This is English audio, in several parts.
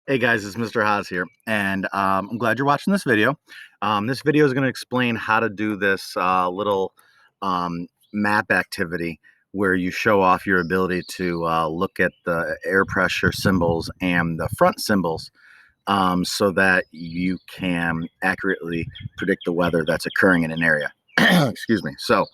Hey guys, it's Mr. Haas here, and I'm glad you're watching this video. This video is going to explain how to do this little map activity where you show off your ability to look at the air pressure symbols and the front symbols so that you can accurately predict the weather that's occurring in an area. Excuse me. So,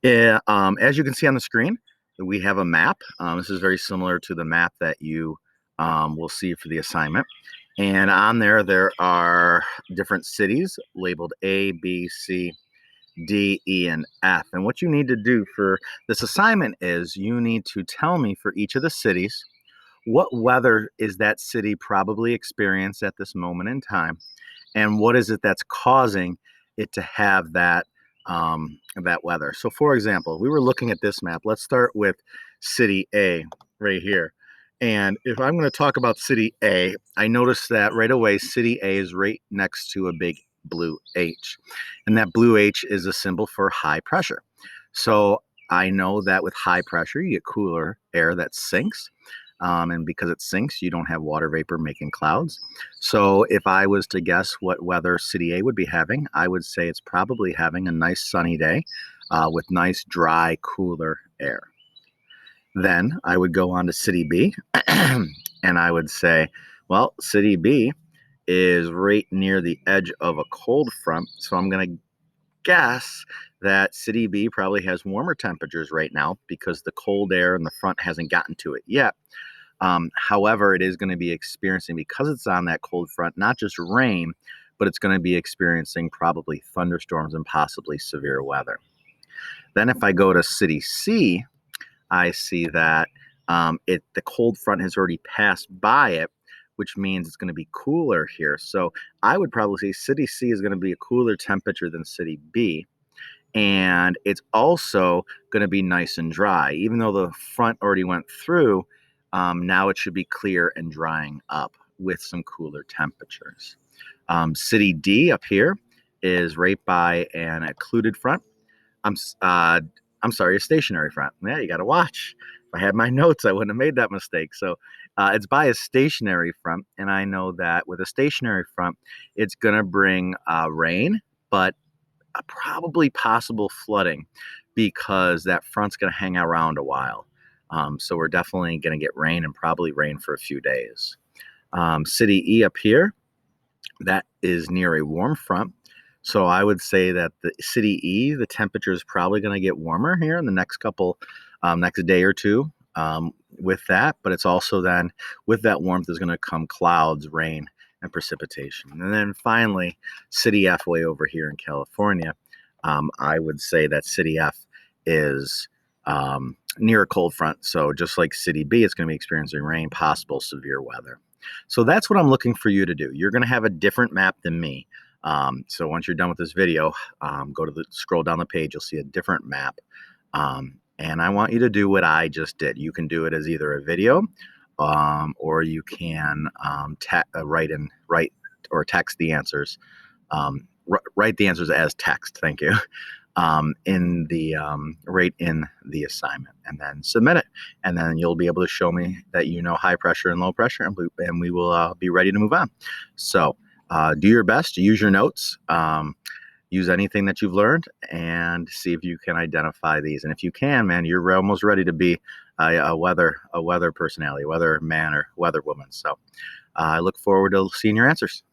as you can see on the screen, we have a map. This is very similar to the map that you will see for the assignment. And on there are different cities labeled A, B, C, D, E, and F. And what you need to do for this assignment is you need to tell me for each of the cities what weather is that city probably experienced at this moment in time, and what is it that's causing it to have that weather. So, for example, we were looking at this map. Let's start with City A right here. And if I'm going to talk about City A, I noticed that right away, City A is right next to a big blue H. And that blue H is a symbol for high pressure. So I know that with high pressure, you get cooler air that sinks. And because it sinks, you don't have water vapor making clouds. So if I was to guess what weather City A would be having, I would say it's probably having a nice sunny day with nice, dry, cooler air. Then I would go on to City B and I would say, well, City B is right near the edge of a cold front. So I'm going to guess that City B probably has warmer temperatures right now because the cold air in the front hasn't gotten to it yet. However, it is going to be experiencing, because it's on that cold front, not just rain, but it's going to be experiencing probably thunderstorms and possibly severe weather. Then if I go to City C, I see that the cold front has already passed by it, which means it's going to be cooler here. So I would probably say City C is going to be a cooler temperature than City B. And it's also going to be nice and dry. Even though the front already went through, now it should be clear and drying up with some cooler temperatures. City D up here is right by an occluded front. I'm uh, I'm sorry, a stationary front. Yeah, you got to watch. If I had my notes, I wouldn't have made that mistake. So it's by a stationary front, and I know that with a stationary front, it's going to bring rain, but probably possible flooding because that front's going to hang around a while. So we're definitely going to get rain and probably rain for a few days. City E up here, that is near a warm front. So I would say that the City E, the temperature is probably going to get warmer here in the next day or two with that. But it's also then with that warmth is going to come clouds, rain, and precipitation. And then finally, City F way over here in California, I would say that City F is near a cold front. So just like City B, it's going to be experiencing rain, possible severe weather. So that's what I'm looking for you to do. You're going to have a different map than me. So once you're done with this video, scroll down the page, you'll see a different map. And I want you to do what I just did. You can do it as either a video, or you can write or text the answers. Write the answers as text. Thank you. Right in the assignment, and then submit it, and then you'll be able to show me that you know high pressure and low pressure, and we will be ready to move on. So do your best to use your notes, use anything that you've learned, and see if you can identify these. And if you can, man, you're almost ready to be a weather personality, weather man or weather woman. So I look forward to seeing your answers.